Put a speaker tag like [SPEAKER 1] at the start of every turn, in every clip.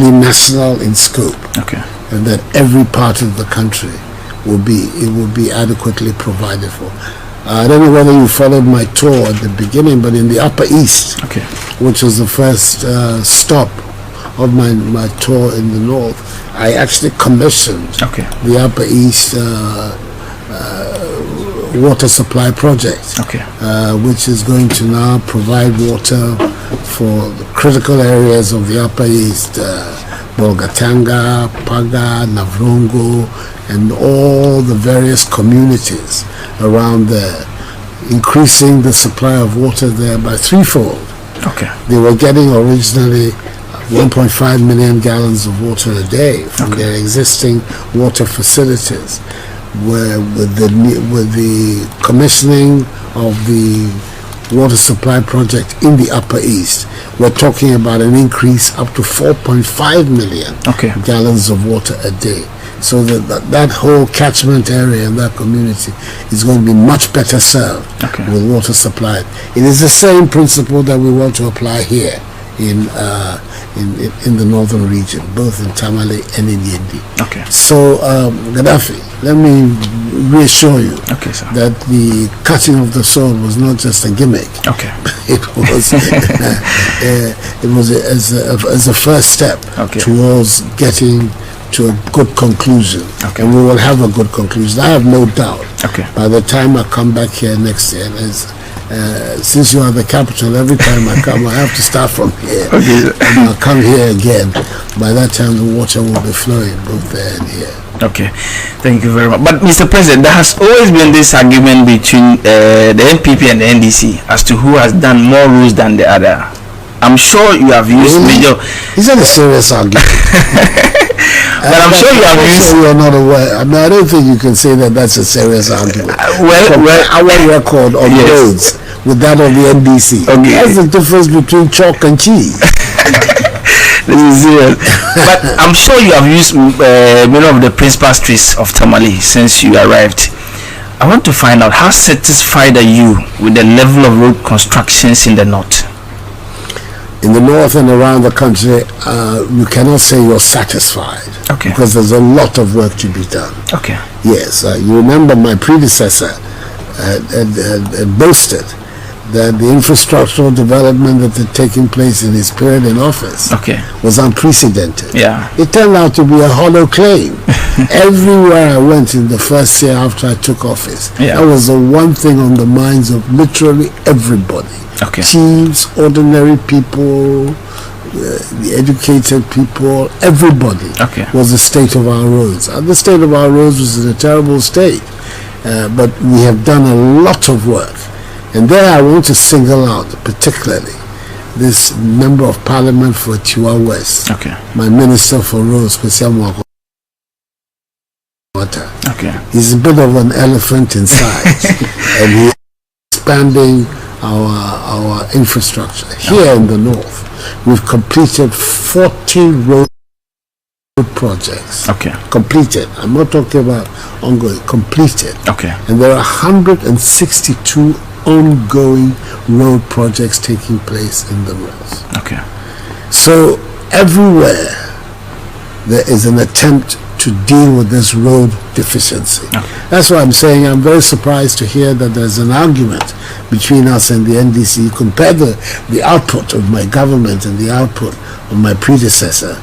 [SPEAKER 1] be national in scope, and that every part of the country will be adequately provided for. I don't know whether you followed my tour at the beginning, but in the Upper East, which was the first stop of my tour in the north, I actually commissioned the Upper East water supply project, which is going to now provide water for the critical areas of the Upper East, Bolgatanga, Paga, Navrongo, and all the various communities around there, increasing the supply of water there by threefold. They were getting originally 1.5 million gallons of water a day from their existing water facilities. Where with the commissioning of the water supply project in the Upper East, we're talking about an increase up to 4.5 million gallons of water a day. So that whole catchment area in that community is going to be much better served with water supply. It is the same principle that we want to apply here in the northern region, both in Tamale and in Yendi. So Gaddafi, let me reassure you that the cutting of the sword was not just a gimmick. It was as a first step towards getting to a good conclusion, and we will have a good conclusion. I have no doubt. By the time I come back here next year, since you are the capital, every time I come, I have to start from here. And I'll come here again. By that time, the water will be flowing both there and here.
[SPEAKER 2] Thank you very much. But Mr. President, there has always been this argument between the NPP and the NDC as to who has done more roads than the other. I'm sure you have used major.
[SPEAKER 1] Is that a serious argument?
[SPEAKER 2] But I'm sure you have used.
[SPEAKER 1] You are not aware. I mean, I don't think you can say that that's a serious argument. Our record on roads with that of the NDC. That's the difference between chalk and cheese.
[SPEAKER 2] This is serious. But I'm sure you have used many of the principal streets of Tamale since you arrived. I want to find out, how satisfied are you with the level of road constructions in the north?
[SPEAKER 1] In the north and around the country, you cannot say you're satisfied because there's a lot of work to be done. Yes, you remember my predecessor had boasted that the infrastructural development that had taken place in his period in office was unprecedented. It turned out to be a hollow claim. Everywhere I went in the first year after I took office, that was the one thing on the minds of literally everybody. Chiefs, ordinary people, the educated people, everybody was the state of our roads. And the state of our roads was in a terrible state. But we have done a lot of work. And there I want to single out particularly this member of parliament for Tiwa West, my minister for roads, Kwesiamu Akwata. He's a bit of an elephant in size, and he's expanding our infrastructure. Here in the north, we've completed 40 road projects. Completed. I'm not talking about ongoing. Completed. And there are 162 ongoing road projects taking place in the north. So everywhere there is an attempt to deal with this road deficiency. That's why I'm saying I'm very surprised to hear that there's an argument between us and the NDC. Compare the output of my government and the output of my predecessor.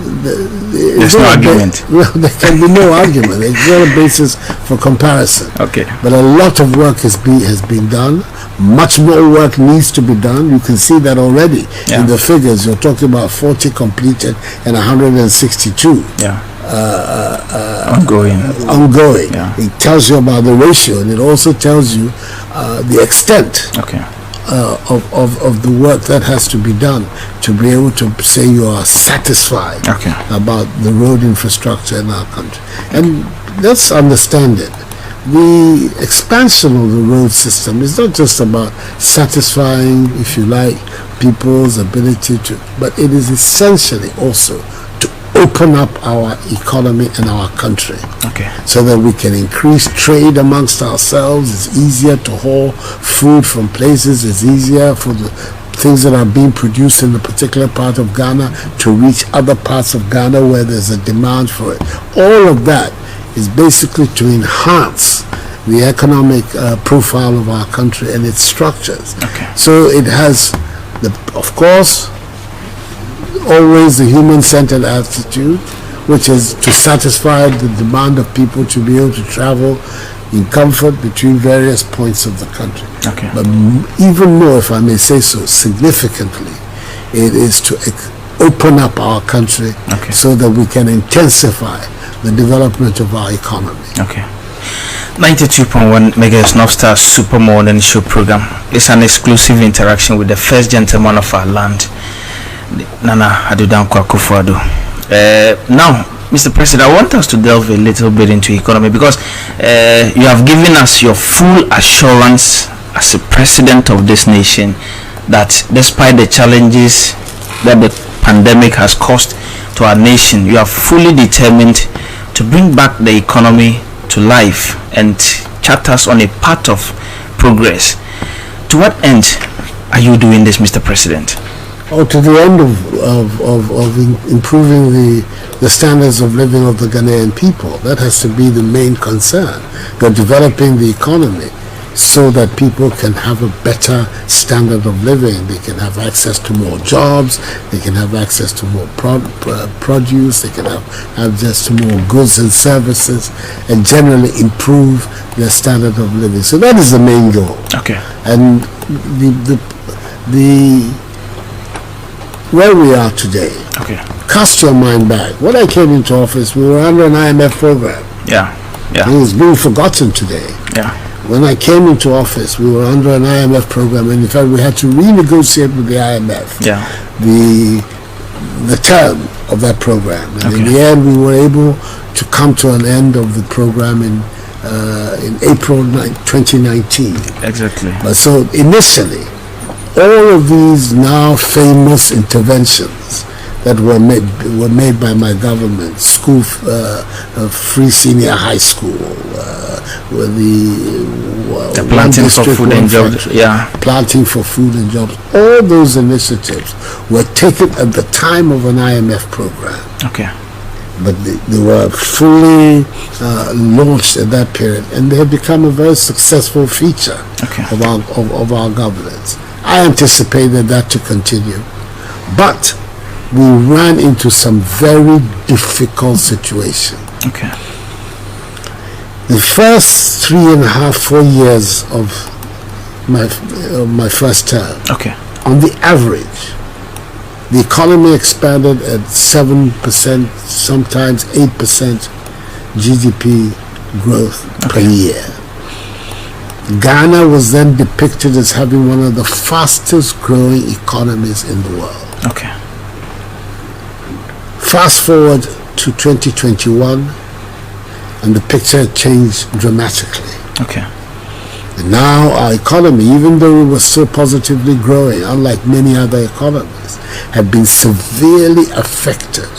[SPEAKER 2] There's no argument.
[SPEAKER 1] There can be no argument. There's no basis for comparison. But a lot of work has been done. Much more work needs to be done. You can see that already in the figures. You're talking about 40 completed and 162 ongoing. It tells you about the ratio, and it also tells you the extent of the work that has to be done to be able to say you are satisfied about the road infrastructure in our country. And let's understand it. The expansion of the road system is not just about satisfying, if you like, people's ability to, but it is essentially also to open up our economy and our country so that we can increase trade amongst ourselves. It's easier to haul food from places. It's easier for things that are being produced in a particular part of Ghana to reach other parts of Ghana where there's a demand for it. All of that is basically to enhance the economic profile of our country and its structures.
[SPEAKER 2] Okay.
[SPEAKER 1] So it has, of course, always the human-centered attitude, which is to satisfy the demand of people to be able to travel in comfort between various points of the country.
[SPEAKER 2] Okay.
[SPEAKER 1] But even more, if I may say so, significantly, it is to open up our country so that we can intensify the development of our economy.
[SPEAKER 2] Okay. 92.1 MHz Northstar Super Morning Show program is an exclusive interaction with the first gentleman of our land, Nana Addo. Now, Mr. President, I want us to delve a little bit into economy because you have given us your full assurance as a president of this nation that despite the challenges that the pandemic has caused to our nation, you are fully determined to bring back the economy to life and chart us on a path of progress. To what end are you doing this, Mr. President?
[SPEAKER 1] Oh, to the end of improving the standards of living of the Ghanaian people. That has to be the main concern. They're developing the economy so that people can have a better standard of living. They can have access to more jobs, they can have access to more produce, they can have access to more goods and services, and generally improve their standard of living. So that is the main goal.
[SPEAKER 2] Okay.
[SPEAKER 1] And where we are today, cast your mind back. When I came into office, we were under an IMF program.
[SPEAKER 2] Yeah.
[SPEAKER 1] It's being forgotten today.
[SPEAKER 2] Yeah.
[SPEAKER 1] When I came into office, we were under an IMF program, and in fact, we had to renegotiate with the IMF the term of that program. And in the end, we were able to come to an end of the program in April 2019.
[SPEAKER 2] Exactly.
[SPEAKER 1] But so initially, all of these now famous interventions that were made by my government, school, free senior high school, with the
[SPEAKER 2] planting for food and jobs,
[SPEAKER 1] planting for food and jobs. All those initiatives were taken at the time of an IMF program.
[SPEAKER 2] Okay.
[SPEAKER 1] But they were fully launched at that period, and they have become a very successful feature of our governance. I anticipated that to continue, but we ran into some very difficult situations.
[SPEAKER 2] Okay.
[SPEAKER 1] The first 3.5, 4 years of my first term, on the average, the economy expanded at 7%, sometimes 8% GDP growth per year. Ghana was then depicted as having one of the fastest growing economies in the world.
[SPEAKER 2] Okay.
[SPEAKER 1] Fast forward to 2021, and the picture changed dramatically.
[SPEAKER 2] Okay.
[SPEAKER 1] And now our economy, even though it was still positively growing, unlike many other economies, have been severely affected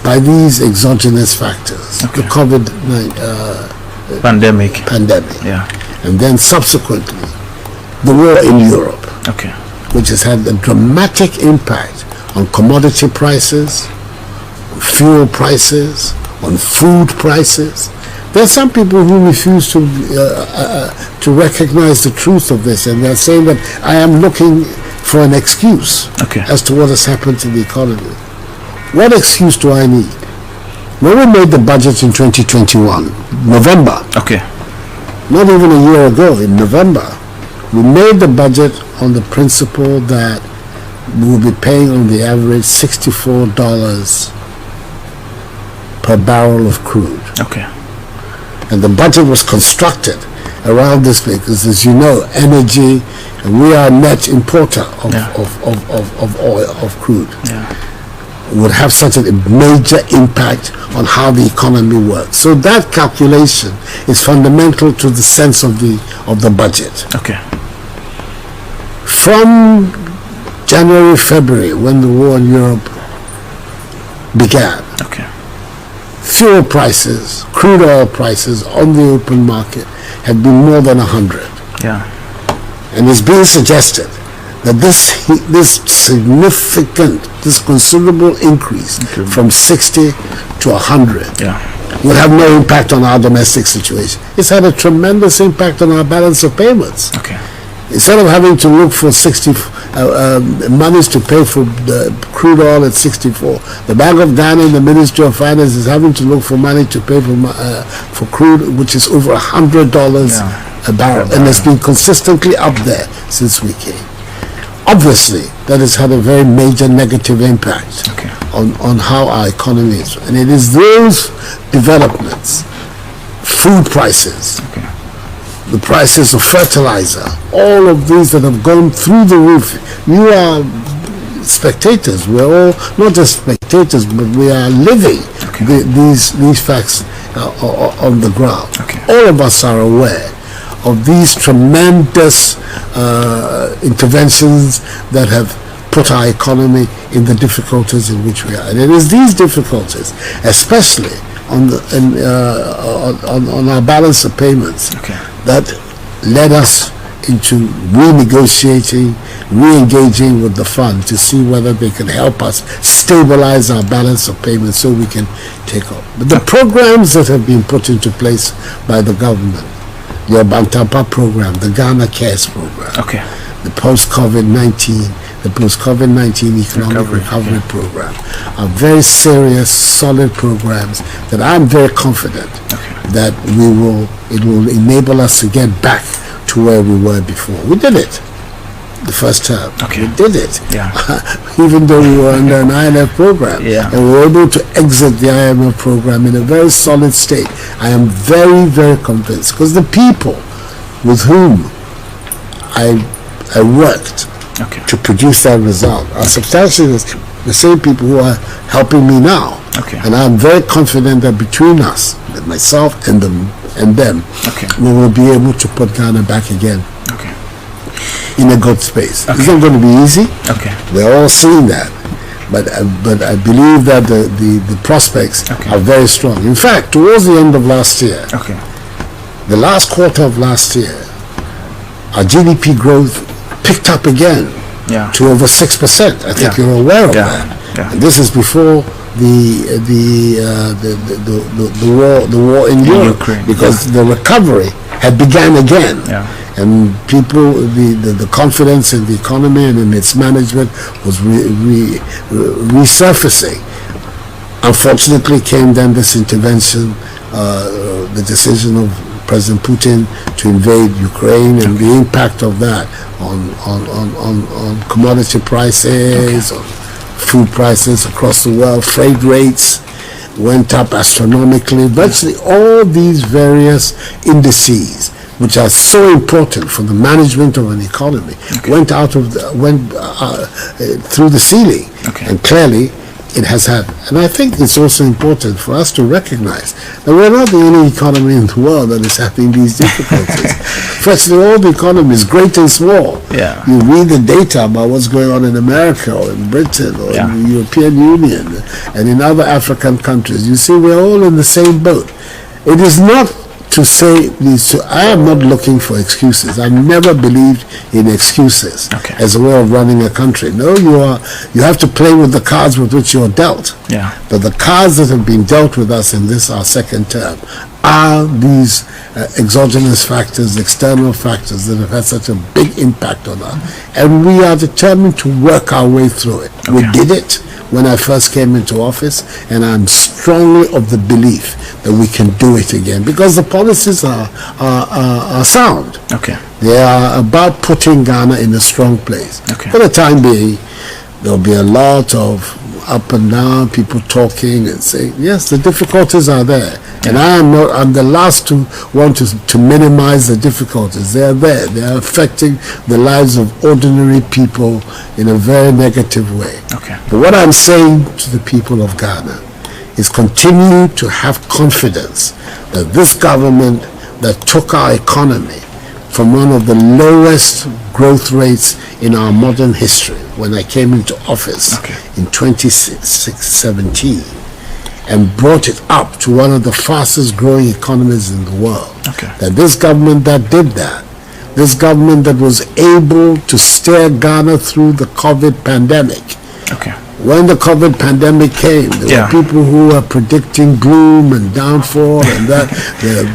[SPEAKER 1] by these exogenous factors. The COVID-19
[SPEAKER 2] pandemic.
[SPEAKER 1] Yeah. And then subsequently, the war in Europe, which has had a dramatic impact on commodity prices, on fuel prices, on food prices. There are some people who refuse to recognize the truth of this, and they're saying that I am looking for an excuse as to what has happened to the economy. What excuse do I need? When we made the budget in 2021, November, not even a year ago, in November, we made the budget on the principle that we will be paying on the average $64 per barrel of crude. And the budget was constructed around this because, as you know, energy, and we are a net importer of oil, of crude, would have such a major impact on how the economy works. So that calculation is fundamental to the sense of the budget. From January, February, when the war in Europe began, fuel prices, crude oil prices on the open market had been more than 100. And it's being suggested that this significant, this considerable increase from 60 to 100 will have no impact on our domestic situation. It's had a tremendous impact on our balance of payments. Instead of having to look for monies to pay for the crude oil at 64, the Bank of Ghana and the Ministry of Finance is having to look for money to pay for crude, which is over $100 a barrel, and it's been consistently up there since we came. Obviously, that has had a very major negative impact on how our economy is, and it is those developments, food prices, the prices of fertilizer, all of these that have gone through the roof. You are spectators. We're all not just spectators, but we are living these facts on the ground. All of us are aware of these tremendous interventions that have put our economy in the difficulties in which we are. And it is these difficulties, especially on our balance of payments, that led us into renegotiating, re-engaging with the fund to see whether they can help us stabilize our balance of payments so we can take off. But the programs that have been put into place by the government, your Bantampa program, the Ghana Cares program, the post-COVID-19 economic recovery program, are very serious, solid programs that I'm very confident that it will enable us to get back to where we were before. We did it the first term. We did it. Even though we were under an IMF program, and we were able to exit the IMF program in a very solid state. I am very, very convinced, because the people with whom I worked to produce that result are substantially the same people who are helping me now. And I'm very confident that between us, myself and them, we will be able to put Ghana back again in a good space. It's not going to be easy. We're all seeing that. But I believe that the prospects are very strong. In fact, towards the end of last year, the last quarter of last year, our GDP growth picked up again to over 6%. I think you're aware of that. And this is before the war in Ukraine, because the recovery had begun again. And people, the confidence in the economy and in its management was resurfacing. Unfortunately, came then this intervention, the decision of President Putin to invade Ukraine, and the impact of that on commodity prices, on food prices across the world. Freight rates went up astronomically. Virtually all these various indices, which are so important for the management of an economy, went through the ceiling. And clearly it has had, and I think it's also important for us to recognize that we're not the only economy in the world that is having these difficulties. Firstly, all the economies, great and small. You read the data about what's going on in America or in Britain or in the European Union and in other African countries. You see, we're all in the same boat. It is not to say these. I am not looking for excuses. I've never believed in excuses as a way of running a country. No, you have to play with the cards with which you're dealt. But the cards that have been dealt with us in this our second term are these exogenous factors, external factors that have had such a big impact on us, and we are determined to work our way through it. We did it when I first came into office, and I'm strongly of the belief that we can do it again, because the policies are sound. They are about putting Ghana in a strong place. For the time being, there'll be a lot of up and down, people talking and saying, yes, the difficulties are there. And I'm the last to want to minimize the difficulties. They are there. They are affecting the lives of ordinary people in a very negative way. But what I'm saying to the people of Ghana is continue to have confidence that this government that took our economy from one of the lowest growth rates in our modern history when I came into office in 2017 and brought it up to one of the fastest growing economies in the world. That this government that did that, this government that was able to steer Ghana through the COVID pandemic.
[SPEAKER 2] Okay.
[SPEAKER 1] When the COVID pandemic came, there were people who were predicting gloom and downfall, and that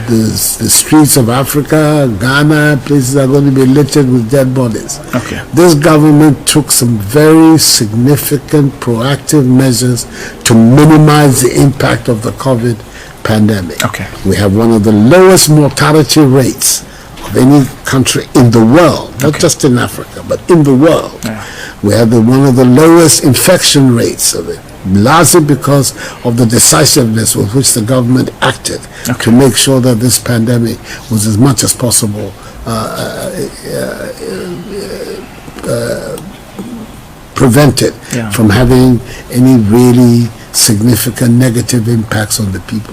[SPEAKER 1] the streets of Africa, Ghana, places are going to be littered with dead bodies.
[SPEAKER 2] Okay.
[SPEAKER 1] This government took some very significant proactive measures to minimize the impact of the COVID pandemic.
[SPEAKER 2] Okay.
[SPEAKER 1] We have one of the lowest mortality rates of any country in the world, not just in Africa, but in the world.
[SPEAKER 2] Yeah.
[SPEAKER 1] We have one of the lowest infection rates of it, largely because of the decisiveness with which the government acted to make sure that this pandemic was as much as possible prevented from having any really significant negative impacts on the people.